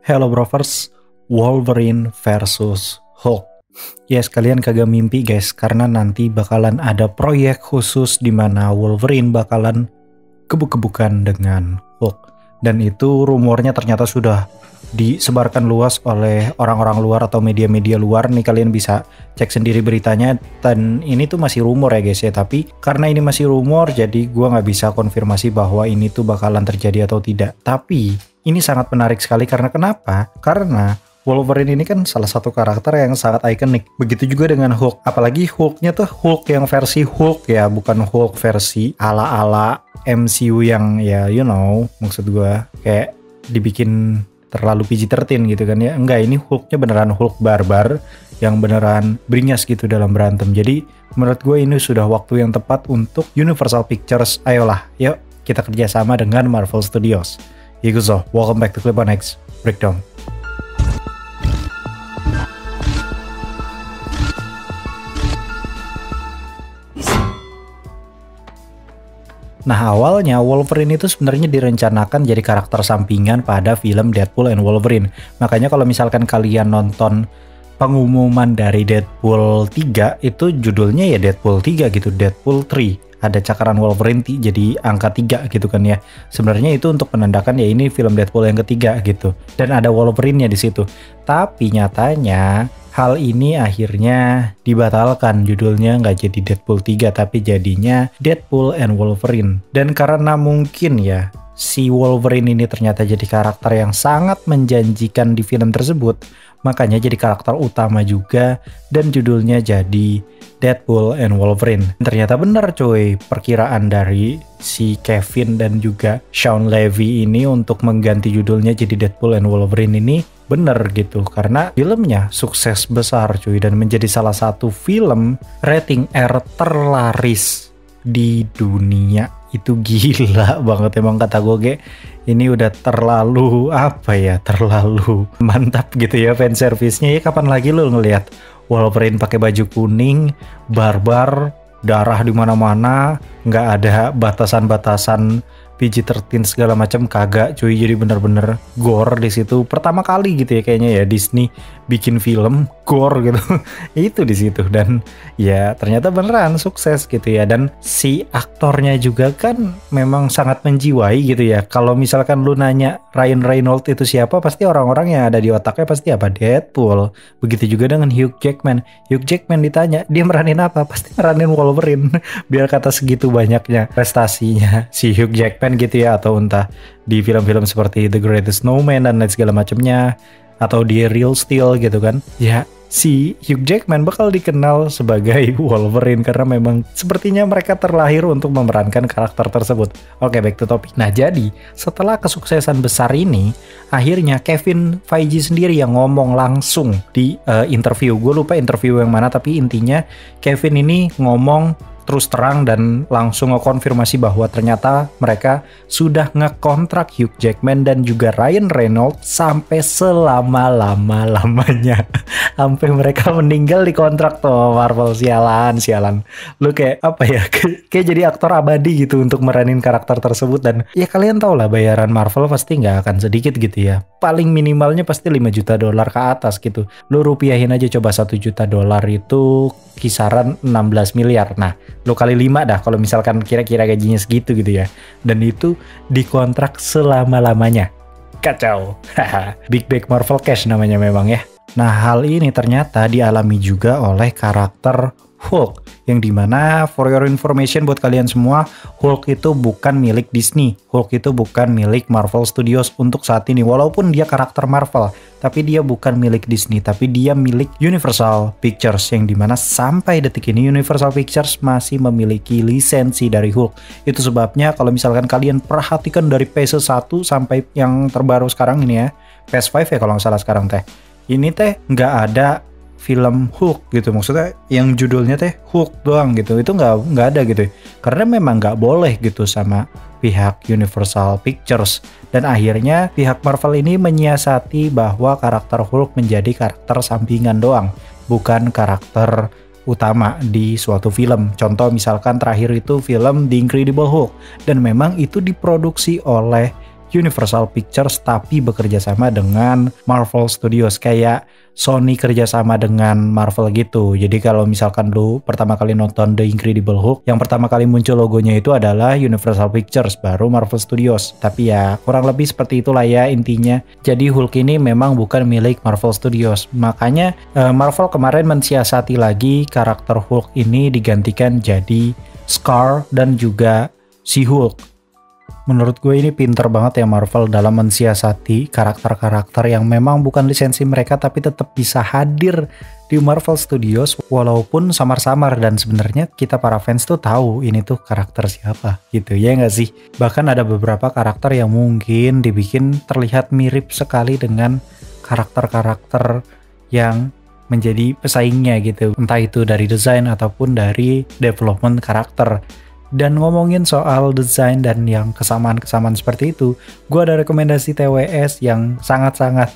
Hello Brovers, Wolverine versus Hulk. Yes, kalian kagak mimpi guys, karena nanti bakalan ada proyek khusus di mana Wolverine bakalan kebuk-kebukan dengan Hulk. Dan itu rumornya ternyata sudah disebarkan luas oleh orang-orang luar atau media-media luar. Nih kalian bisa cek sendiri beritanya. Dan ini tuh masih rumor ya guys ya. Tapi karena ini masih rumor, jadi gua nggak bisa konfirmasi bahwa ini tuh bakalan terjadi atau tidak. Tapi ini sangat menarik sekali karena kenapa? Karena Wolverine ini kan salah satu karakter yang sangat ikonik. Begitu juga dengan Hulk. Apalagi Hulknya tuh Hulk yang versi Hulk ya, bukan Hulk versi ala-ala MCU yang ya you know, maksud gua kayak dibikin terlalu PG-13 gitu kan ya. Enggak, ini Hulknya beneran Hulk barbar yang beneran beringas gitu dalam berantem. Jadi menurut gue ini sudah waktu yang tepat untuk Universal Pictures. Ayolah, yuk kita kerjasama dengan Marvel Studios. Yiguzo, welcome back to Clip on X Breakdown. Nah, awalnya Wolverine itu sebenarnya direncanakan jadi karakter sampingan pada film Deadpool and Wolverine. Makanya kalau misalkan kalian nonton pengumuman dari Deadpool 3, itu judulnya ya Deadpool 3 gitu, Deadpool 3. Ada cakaran Wolverine jadi angka 3 gitu kan ya. Sebenarnya itu untuk menandakan ya ini film Deadpool yang ketiga gitu. Dan ada Wolverine-nya di situ. Tapi nyatanya hal ini akhirnya dibatalkan, judulnya nggak jadi Deadpool 3 tapi jadinya Deadpool and Wolverine. Dan karena mungkin ya si Wolverine ini ternyata jadi karakter yang sangat menjanjikan di film tersebut, makanya jadi karakter utama juga dan judulnya jadi Deadpool and Wolverine. Ternyata benar coy, perkiraan dari si Kevin dan juga Shawn Levy ini untuk mengganti judulnya jadi Deadpool and Wolverine ini bener gitu, karena filmnya sukses besar cuy dan menjadi salah satu film rating R terlaris di dunia. Itu gila banget emang, kata gue ini udah terlalu terlalu mantap gitu ya fanservice-nya ya. Kapan lagi lo ngelihat Wolverine pakai baju kuning, barbar, darah di mana-mana, nggak ada batasan-batasan PG-13 segala macam, kagak cuy. Jadi bener-bener gore di situ pertama kali gitu ya kayaknya ya Disney bikin film gore gitu. Itu di situ, dan ya ternyata beneran sukses gitu ya. Dan si aktornya juga kan memang sangat menjiwai gitu ya. Kalau misalkan lu nanya Ryan Reynolds itu siapa, pasti orang-orang yang ada di otaknya pasti apa? Deadpool. Begitu juga dengan Hugh Jackman. Hugh Jackman ditanya dia meranin apa, pasti meranin Wolverine. Biar kata segitu banyaknya prestasinya si Hugh Jackman gitu ya, atau entah di film-film seperti The Greatest Snowman dan lain segala macamnya, atau di Real Steel gitu kan ya, si Hugh Jackman bakal dikenal sebagai Wolverine karena memang sepertinya mereka terlahir untuk memerankan karakter tersebut. Oke, back to topic. Nah, jadi setelah kesuksesan besar ini, akhirnya Kevin Feige sendiri yang ngomong langsung di interview. Gue lupa interview yang mana, tapi intinya Kevin ini ngomong terus terang dan langsung ngekonfirmasi bahwa ternyata mereka sudah ngekontrak Hugh Jackman dan juga Ryan Reynolds sampai selama-lamanya. Sampai mereka meninggal di kontrak tuh Marvel. Sialan. Lu kayak apa ya? Kayak jadi aktor abadi gitu untuk meranin karakter tersebut. Dan ya kalian tau lah bayaran Marvel pasti nggak akan sedikit gitu ya. Paling minimalnya pasti $5 juta ke atas gitu. Lu rupiahin aja coba $1 juta itu kisaran 16 miliar. Nah, lu kali 5 dah kalau misalkan kira-kira gajinya segitu gitu ya. Dan itu dikontrak selama-lamanya. Kacau. Big Bag Marvel Cash namanya memang ya. Nah, hal ini ternyata dialami juga oleh karakter Hulk, yang dimana for your information buat kalian semua, Hulk itu bukan milik Disney. Hulk itu bukan milik Marvel Studios untuk saat ini. Walaupun dia karakter Marvel, tapi dia bukan milik Disney, tapi dia milik Universal Pictures, yang dimana sampai detik ini Universal Pictures masih memiliki lisensi dari Hulk. Itu sebabnya kalau misalkan kalian perhatikan dari PS1 sampai yang terbaru sekarang ini ya, PS5 ya kalau nggak salah sekarang teh, ini teh nggak ada film Hulk gitu, maksudnya yang judulnya teh Hulk doang gitu, itu nggak ada gitu, karena memang nggak boleh gitu sama pihak Universal Pictures. Dan akhirnya pihak Marvel ini menyiasati bahwa karakter Hulk menjadi karakter sampingan doang, bukan karakter utama di suatu film. Contoh misalkan terakhir itu film The Incredible Hulk, dan memang itu diproduksi oleh Universal Pictures tapi bekerja sama dengan Marvel Studios, kayak Sony kerjasama dengan Marvel gitu. Jadi kalau misalkan lu pertama kali nonton The Incredible Hulk, yang pertama kali muncul logonya itu adalah Universal Pictures, baru Marvel Studios. Tapi ya kurang lebih seperti itulah ya intinya. Jadi Hulk ini memang bukan milik Marvel Studios. Makanya Marvel kemarin mensiasati lagi karakter Hulk ini digantikan jadi Scar dan juga si Hulk. Menurut gue ini pinter banget ya Marvel dalam mensiasati karakter-karakter yang memang bukan lisensi mereka tapi tetap bisa hadir di Marvel Studios walaupun samar-samar, dan sebenarnya kita para fans tuh tahu ini tuh karakter siapa gitu ya nggak sih. Bahkan ada beberapa karakter yang mungkin dibikin terlihat mirip sekali dengan karakter-karakter yang menjadi pesaingnya gitu, entah itu dari desain ataupun dari development karakter. Dan ngomongin soal desain dan yang kesamaan-kesamaan seperti itu, gue ada rekomendasi TWS yang sangat-sangat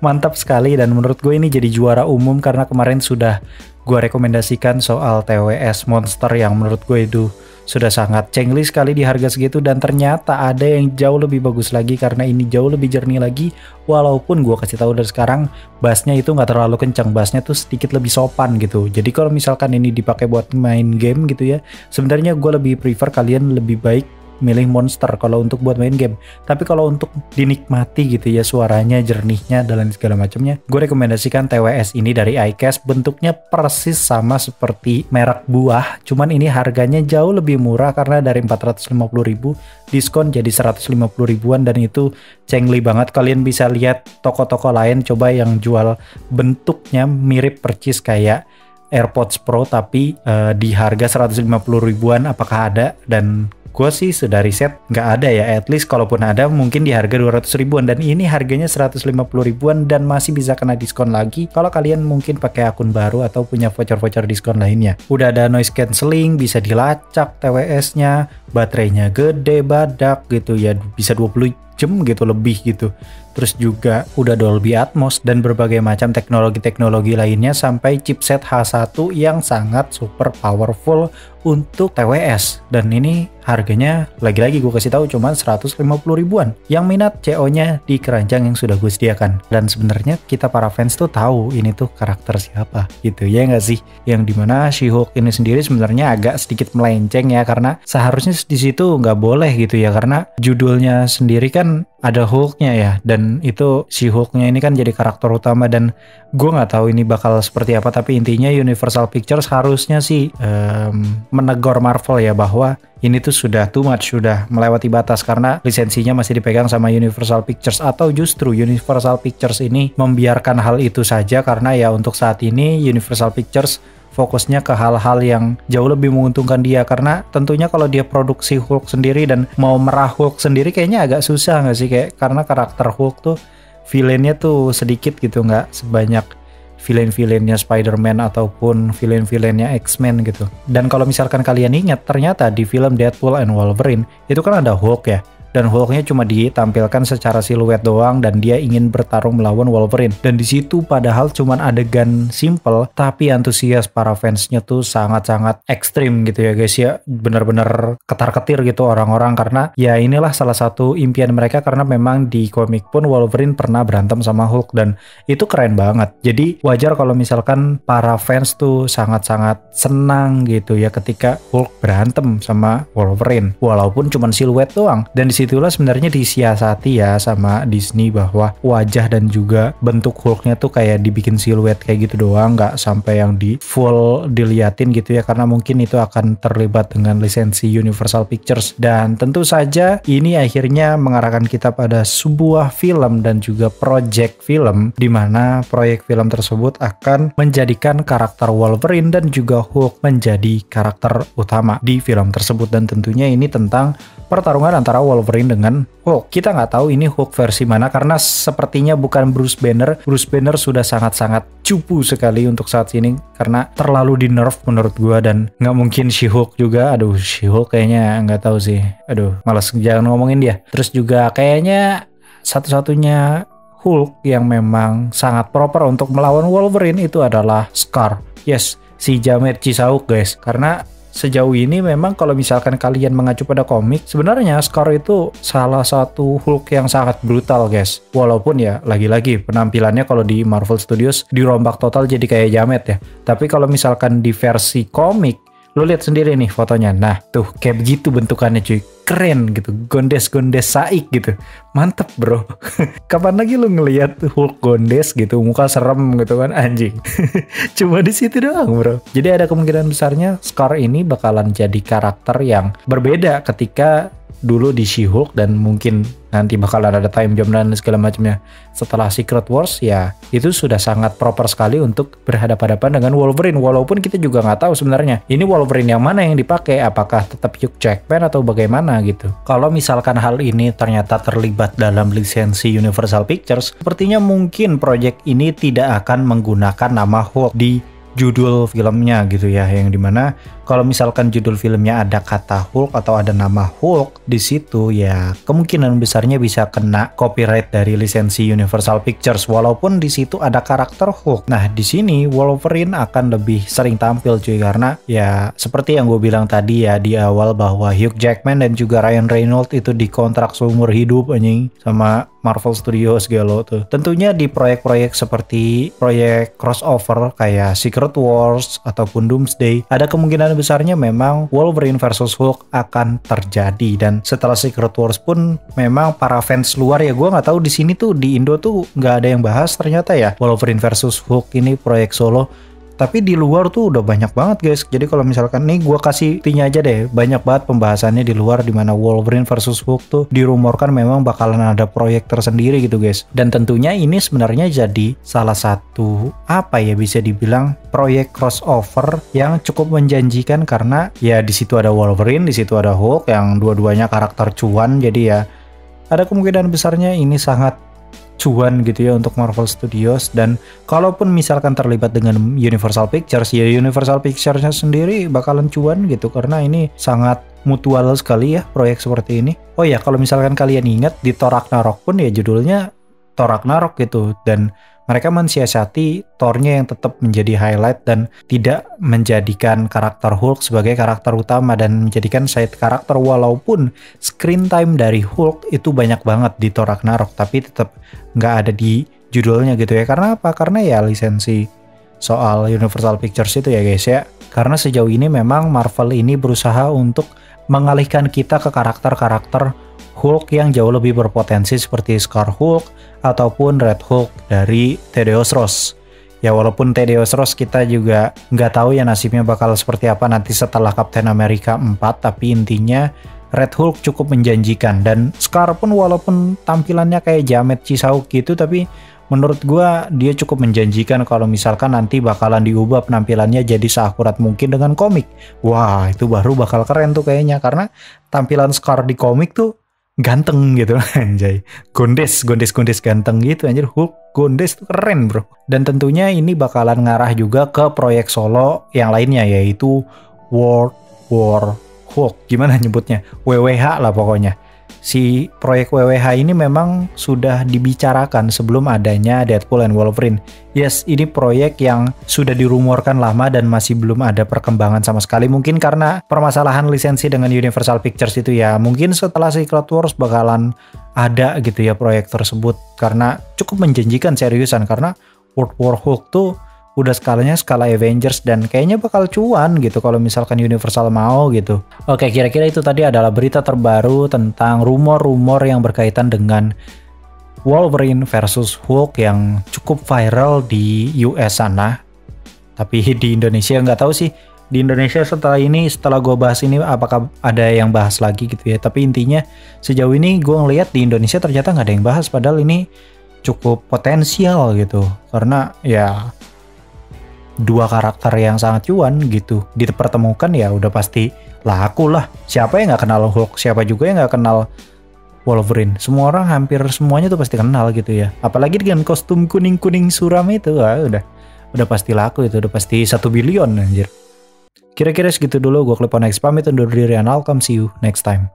mantap sekali, dan menurut gue ini jadi juara umum karena kemarin sudah gue rekomendasikan soal TWS Monster yang menurut gue itu sudah sangat cengli sekali di harga segitu, dan ternyata ada yang jauh lebih bagus lagi karena ini jauh lebih jernih lagi. Walaupun gue kasih tahu dari sekarang bassnya itu nggak terlalu kencang, bassnya tuh sedikit lebih sopan gitu. Jadi kalau misalkan ini dipakai buat main game gitu ya, sebenarnya gue lebih prefer kalian lebih baik milih Monster kalau untuk buat main game. Tapi kalau untuk dinikmati gitu ya, suaranya, jernihnya, dan segala macamnya, gue rekomendasikan TWS ini dari iCast. Bentuknya persis sama seperti merek buah, cuman ini harganya jauh lebih murah karena dari 450.000 diskon jadi 150 ribuan, dan itu cengli banget. Kalian bisa lihat toko-toko lain coba yang jual bentuknya mirip percis kayak AirPods Pro tapi di harga 150 ribuan, apakah ada? Dan gue sih sudah riset nggak ada ya, at least kalaupun ada mungkin di harga 200 ribuan, dan ini harganya 150 ribuan dan masih bisa kena diskon lagi kalau kalian mungkin pakai akun baru atau punya voucher-voucher diskon lainnya. Udah ada noise cancelling, bisa dilacak TWS-nya, baterainya gede badak gitu ya, bisa 20 jam gitu lebih gitu. Terus juga udah Dolby Atmos dan berbagai macam teknologi-teknologi lainnya sampai chipset H1 yang sangat super powerful untuk TWS. Dan ini harganya lagi-lagi gue kasih tahu cuma 150 ribuan. Yang minat CO-nya di keranjang yang sudah gue sediakan. Dan sebenarnya kita para fans tuh tahu ini tuh karakter siapa gitu ya nggak sih? Yang dimana She-Hulk ini sendiri sebenarnya agak sedikit melenceng ya, karena seharusnya di situ nggak boleh gitu ya, karena judulnya sendiri kan ada Hulk-nya ya, dan itu si Hulk-nya ini kan jadi karakter utama, dan gue nggak tahu ini bakal seperti apa, tapi intinya Universal Pictures harusnya sih menegur Marvel ya bahwa ini tuh sudah too much, sudah melewati batas karena lisensinya masih dipegang sama Universal Pictures, atau justru Universal Pictures ini membiarkan hal itu saja karena ya untuk saat ini Universal Pictures fokusnya ke hal-hal yang jauh lebih menguntungkan dia, karena tentunya kalau dia produksi Hulk sendiri dan mau merah Hulk sendiri kayaknya agak susah nggak sih, kayak karena karakter Hulk tuh villainnya tuh sedikit gitu, nggak sebanyak villain-villainnya Spider-Man ataupun villain-villainnya X-Men gitu. Dan kalau misalkan kalian ingat, ternyata di film Deadpool and Wolverine itu kan ada Hulk ya, dan Hulk-nya cuma ditampilkan secara siluet doang dan dia ingin bertarung melawan Wolverine. Dan di situ padahal cuma adegan simple, tapi antusias para fansnya tuh sangat-sangat ekstrim gitu ya guys ya. Bener-bener ketar-ketir gitu orang-orang, karena ya inilah salah satu impian mereka, karena memang di komik pun Wolverine pernah berantem sama Hulk dan itu keren banget. Jadi wajar kalau misalkan para fans tuh sangat-sangat senang gitu ya ketika Hulk berantem sama Wolverine, walaupun cuma siluet doang. Dan disitulah sebenarnya disiasati ya sama Disney bahwa wajah dan juga bentuk Hulknya tuh kayak dibikin siluet kayak gitu doang, nggak sampai yang di full diliatin gitu ya, karena mungkin itu akan terlibat dengan lisensi Universal Pictures. Dan tentu saja ini akhirnya mengarahkan kita pada sebuah film dan juga project film, di mana proyek film tersebut akan menjadikan karakter Wolverine dan juga Hulk menjadi karakter utama di film tersebut. Dan tentunya ini tentang pertarungan antara Wolverine dengan Hulk. Kita nggak tahu ini Hulk versi mana karena sepertinya bukan Bruce Banner. Bruce Banner sudah sangat-sangat cupu sekali untuk saat ini karena terlalu di nerf menurut gua, dan nggak mungkin She-Hulk juga. Aduh, She-Hulk kayaknya nggak tahu sih. Aduh, malas jangan ngomongin dia. Terus juga kayaknya satu-satunya Hulk yang memang sangat proper untuk melawan Wolverine itu adalah Scar. Yes, si Jamet Chisauk guys, karena sejauh ini memang kalau misalkan kalian mengacu pada komik, sebenarnya Scar itu salah satu Hulk yang sangat brutal guys. Walaupun ya lagi-lagi penampilannya kalau di Marvel Studios dirombak total jadi kayak jamet ya. Tapi kalau misalkan di versi komik, lu lihat sendiri nih fotonya. Nah tuh kayak begitu bentukannya cuy. Keren gitu, gondes-gondes saik gitu. Mantep bro. Kapan lagi lu ngelihat Hulk gondes gitu, muka serem gitu kan, anjing. Cuma di situ doang bro. Jadi ada kemungkinan besarnya Scar ini bakalan jadi karakter yang berbeda ketika dulu di She-Hulk, dan mungkin nanti bakalan ada time jump dan segala macamnya setelah Secret Wars. Ya itu sudah sangat proper sekali untuk berhadapan-hadapan dengan Wolverine, walaupun kita juga nggak tahu sebenarnya ini Wolverine yang mana yang dipakai, apakah tetap Hugh Jackman atau bagaimana gitu. Kalau misalkan hal ini ternyata terlibat dalam lisensi Universal Pictures, sepertinya mungkin proyek ini tidak akan menggunakan nama Hulk di judul filmnya gitu ya, yang dimana kalau misalkan judul filmnya ada kata Hulk atau ada nama Hulk di situ, ya kemungkinan besarnya bisa kena copyright dari lisensi Universal Pictures walaupun di situ ada karakter Hulk. Nah di sini Wolverine akan lebih sering tampil cuy, karena ya seperti yang gue bilang tadi ya di awal bahwa Hugh Jackman dan juga Ryan Reynolds itu dikontrak seumur hidup anjing sama Marvel Studios gitu tuh. Tentunya di proyek-proyek seperti proyek crossover kayak Secret Wars ataupun Doomsday, ada kemungkinan besarnya memang Wolverine versus Hulk akan terjadi. Dan setelah Secret Wars pun memang para fans luar ya, gue nggak tahu di sini tuh di Indo tuh nggak ada yang bahas ternyata ya Wolverine versus Hulk ini proyek solo. Tapi di luar tuh udah banyak banget guys. Jadi kalau misalkan nih gue kasih intinya aja deh, banyak banget pembahasannya di luar, dimana Wolverine versus Hulk tuh dirumorkan memang bakalan ada proyek tersendiri gitu guys. Dan tentunya ini sebenarnya jadi salah satu apa ya, bisa dibilang proyek crossover yang cukup menjanjikan, karena ya di situ ada Wolverine, di situ ada Hulk yang dua-duanya karakter cuan. Jadi ya ada kemungkinan besarnya ini sangat cuan gitu ya untuk Marvel Studios. Dan kalaupun misalkan terlibat dengan Universal Pictures, ya Universal Pictures-nya sendiri bakalan cuan gitu, karena ini sangat mutual sekali ya proyek seperti ini. Oh ya, kalau misalkan kalian ingat di Thor Ragnarok pun ya judulnya Thor Ragnarok gitu, dan mereka mensiasati Thor-nya yang tetap menjadi highlight dan tidak menjadikan karakter Hulk sebagai karakter utama dan menjadikan side karakter, walaupun screen time dari Hulk itu banyak banget di Thor Ragnarok tapi tetap nggak ada di judulnya gitu ya. Karena apa? Karena ya lisensi soal Universal Pictures itu ya guys ya. Karena sejauh ini memang Marvel ini berusaha untuk mengalihkan kita ke karakter-karakter Hulk yang jauh lebih berpotensi seperti Scar Hulk ataupun Red Hulk dari Thaddeus Ross. Ya walaupun Thaddeus Ross kita juga nggak tahu ya nasibnya bakal seperti apa nanti setelah Captain America 4, tapi intinya Red Hulk cukup menjanjikan. Dan Scar pun walaupun tampilannya kayak jamet Cisauk gitu, tapi menurut gua dia cukup menjanjikan kalau misalkan nanti bakalan diubah penampilannya jadi seakurat mungkin dengan komik. Wah itu baru bakal keren tuh kayaknya, karena tampilan Scar di komik tuh ganteng gitu anjay, gondes ganteng gitu anjir. Hulk gondes tuh keren bro. Dan tentunya ini bakalan ngarah juga ke proyek solo yang lainnya, yaitu World War Hulk, gimana nyebutnya, WWH lah pokoknya. Si proyek WWH ini memang sudah dibicarakan sebelum adanya Deadpool and Wolverine. Yes, ini proyek yang sudah dirumorkan lama dan masih belum ada perkembangan sama sekali. Mungkin karena permasalahan lisensi dengan Universal Pictures itu ya. Mungkin setelah Secret Wars bakalan ada gitu ya proyek tersebut, karena cukup menjanjikan seriusan. Karena World War Hulk tuh udah skalanya skala Avengers dan kayaknya bakal cuan gitu kalau misalkan Universal mau gitu. Oke, kira-kira itu tadi adalah berita terbaru tentang rumor-rumor yang berkaitan dengan Wolverine versus Hulk yang cukup viral di US sana. Tapi di Indonesia nggak tahu sih. Di Indonesia setelah gue bahas ini apakah ada yang bahas lagi gitu ya. Tapi intinya sejauh ini gue ngelihat di Indonesia ternyata nggak ada yang bahas, padahal ini cukup potensial gitu. Karena ya dua karakter yang sangat cuan gitu dipertemukan, ya udah pasti laku lah. Siapa yang nggak kenal Hulk, siapa juga yang nggak kenal Wolverine. Semua orang hampir semuanya tuh pasti kenal gitu ya, apalagi dengan kostum kuning-kuning suram itu. Udah pasti laku itu, udah pasti 1 billion anjir. Kira-kira segitu dulu. Gue Clip on X pamit undur diri, and I'll come see you next time.